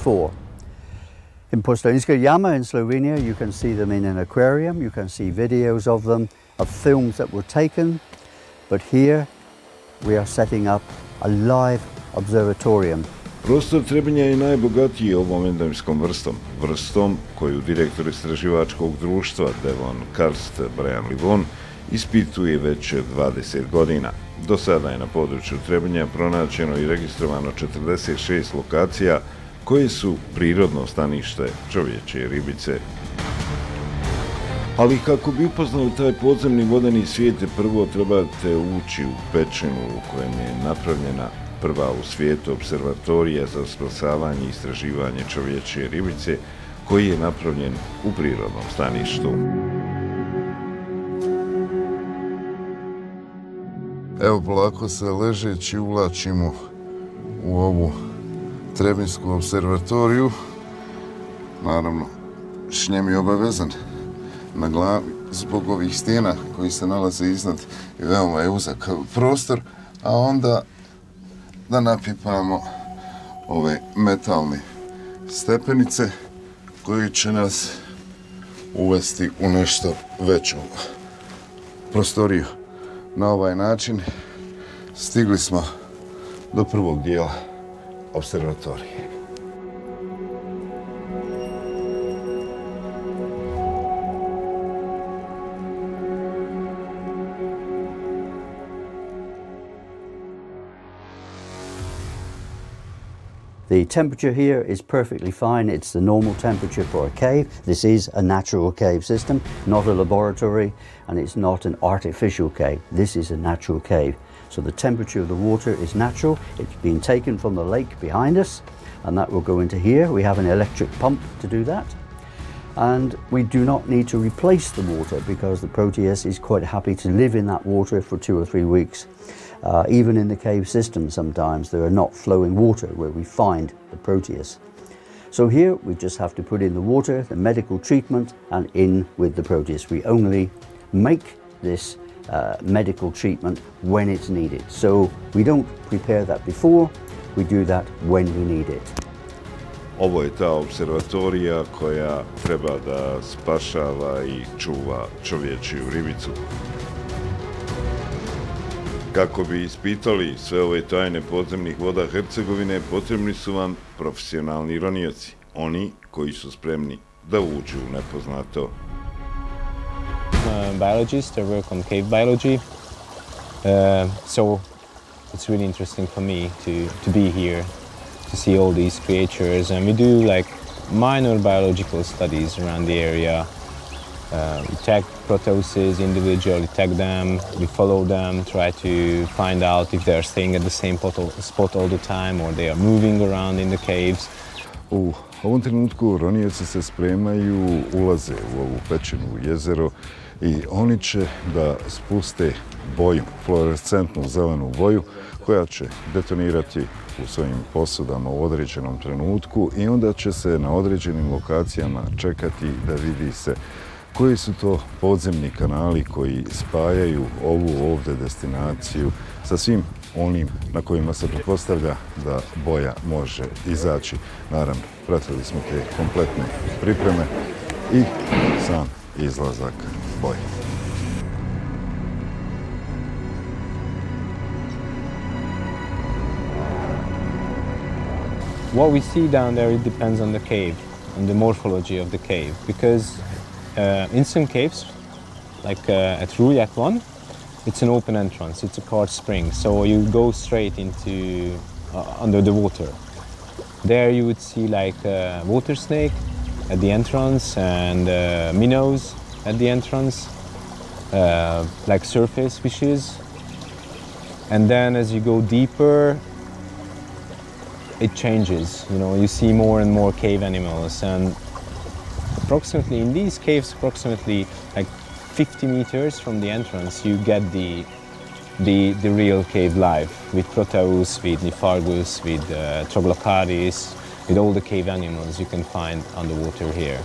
before. In Puštalinska Jama in Slovenia, you can see them in an aquarium, you can see videos of them, of films that were taken, but here we are setting up a live observatorium. Prostor Trebinja je najbogatiji ovom endemskom vrstom koju direktor istraživačkog društva Devon Karst Brian Livon ispituje već 20 godina. Do sada je na području Trebinja pronađeno i registrovano 46 lokacija koje su prirodno stanište čovječje ribice. Ali kako bi upoznali taj podzemni vodeni svijet, prvo trebate ući u pećinu u kojem je napravljena prva u svijetu observatorija za spasavanje i istraživanje čovječje ribice, koji je napravljen u prirodnom staništu. Evo, polako se ležeći uvlačimo u ovu Trebinsku observatoriju. Naravno, šljem je obavezan na glavi zbog ovih stijena koji se nalaze iznad i veoma je uzak prostor, a onda da napipamo ove metalne stepenice koji će nas uvesti u nešto veću prostoriju. Na ovaj način stigli smo do prvog dijela observatorije. The temperature here is perfectly fine. It's the normal temperature for a cave. This is a natural cave system, not a laboratory, and it's not an artificial cave. This is a natural cave. So the temperature of the water is natural. It's been taken from the lake behind us, and that will go into here. We have an electric pump to do that. And we do not need to replace the water because the Proteus is quite happy to live in that water for 2 or 3 weeks. Even in the cave system sometimes there are not flowing water where we find the Proteus. So here we just have to put in the water, the medical treatment, and in with the Proteus. We only make this medical treatment when it's needed. So we don't prepare that before, we do that when we need it. Ovo je ta observatorija koja treba da spašava i čuva čovječju ribicu. Kako bi ispitali sve ove tajne podzemnih voda Hercegovine, potrebni su vam profesionalni ronioci, oni koji su spremni da uđu u nepoznato. I'm a biologist, I work on cave biology, so it's really interesting for me to be here, to see all these creatures, and we do like minor biological studies around the area. We tag proteuses individually, tag them, we follow them, try to find out if they're staying at the same spot all the time or they are moving around in the caves. U ovom trenutku ronioci se spremaju, ulaze u ovu pećinu, u jezero, i oni će da spuste boju, fluorescentnu zelenu boju, koja će detonirati u svojim posudama u određenom trenutku i onda će se na određenim lokacijama čekati da vidi se koji su to podzemni kanali koji spajaju ovu ovdje destinaciju sa svim onim na kojima se pretpostavlja da boja može izaći. Naravno, pratili smo te kompletne pripreme i sam izlazak boje. What we see down there, it depends on the cave, on the morphology of the cave, because in some caves, like at Rujak 1, it's an open entrance, it's a karst spring, so you go straight into under the water. There you would see like a water snake at the entrance and minnows at the entrance, like surface fishes. And then as you go deeper, it changes, you know, you see more and more cave animals, and approximately in these caves, approximately like 50 meters from the entrance, you get the real cave life with proteus, with niphargus, with troglocaris, with all the cave animals you can find underwater here.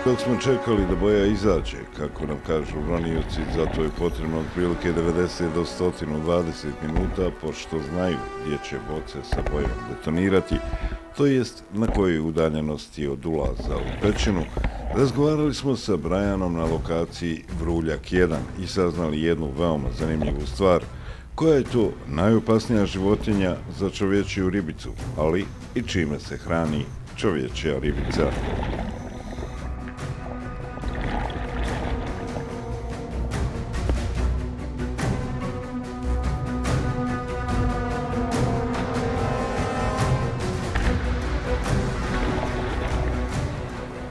Dok smo čekali da boja izađe, kako nam kažu ronioci, zato je potrebno otprilike 90 do 120 minuta, pošto znaju gdje će boce sa bojom detonirati, to jest na kojoj udaljenosti od ulaza u pećinu. Razgovarali smo sa Brianom na lokaciji Vruljak 1 i saznali jednu veoma zanimljivu stvar, koja je to najopasnija životinja za čovječiju ribicu, ali i čime se hrani čovječja ribica.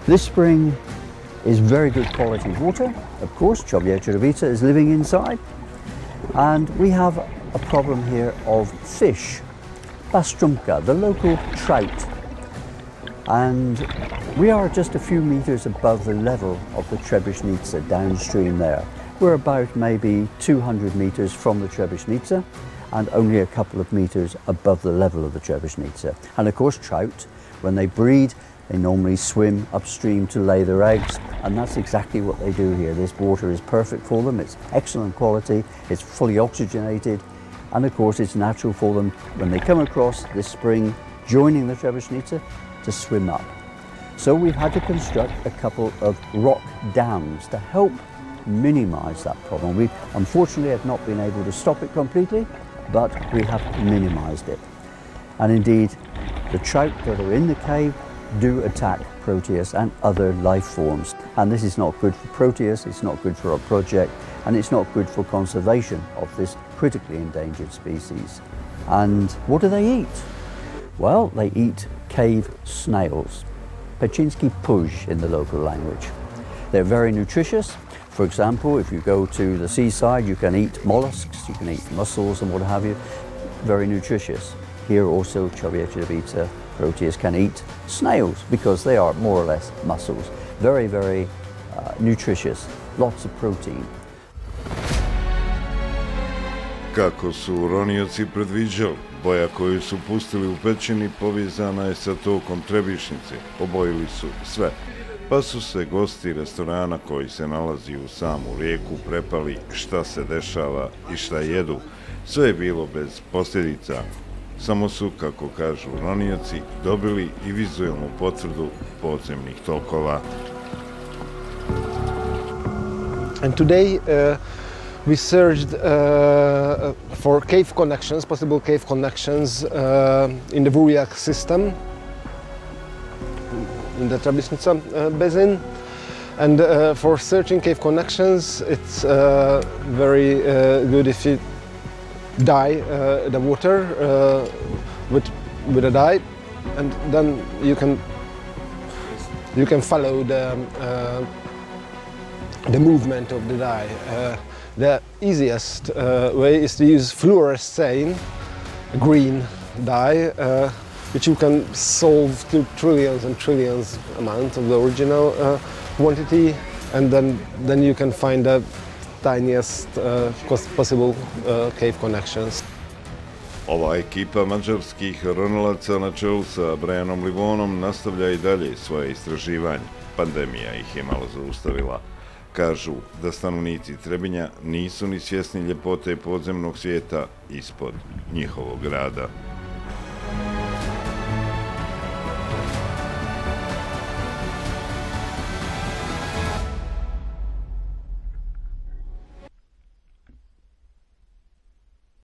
This spring is very good quality water. Of course, čovječja ribica is living inside. And we have a problem here of fish, bastrumka, the local trout. And we are just a few meters above the level of the Trebešnica downstream there. We're about maybe 200 meters from the Trebešnica and only a couple of meters above the level of the Trebešnica. And of course, trout, when they breed, they normally swim upstream to lay their eggs, and that's exactly what they do here. This water is perfect for them, it's excellent quality, it's fully oxygenated, and of course it's natural for them when they come across this spring, joining the Trebešnica, to swim up. So we've had to construct a couple of rock dams to help minimize that problem. We unfortunately have not been able to stop it completely, but we have minimized it. And indeed, the trout that are in the cave do attack Proteus and other life forms. And this is not good for Proteus, it's not good for our project, and it's not good for conservation of this critically endangered species. And what do they eat? Well, they eat cave snails, Pećinski puž in the local language. They're very nutritious. For example, if you go to the seaside, you can eat mollusks, you can eat mussels and what have you. Very nutritious. Here also, čovječja ribica, Proteus, can eat snails because they are more or less mussels. Very, very nutritious, lots of protein. Kako su ronioci predviđali, boja koju su pustili u pećini povezana je sa tokom Trebišnice. Obojili su sve, pa su se gosti restorana koji se nalazi u samu rijeku prepali šta se dešava i šta jedu. Sve je bilo bez posljedica. Samo su, kako kažu ronioci, dobili i vizualnu potvrdu podzemnih tokova. And today we searched for cave connections, possible cave connections in the Vruljak system, in the Trebešnica basin. And for searching cave connections, it's very good if you dye the water with a dye, and then you can follow the movement of the dye. The easiest way is to use fluorescent green dye, which you can solve to trillions and trillions amount of the original quantity, and then you can find the tiniest possible cave connections. Ova ekipa mađarskih ronalaca na čelu sa Brianom Livonom nastavlja i dalje svoje istraživanje. Pandemija ih je malo zaustavila. Kažu da stanovnici Trebinja nisu ni svjesni ljepote podzemnog svijeta ispod njihovog grada.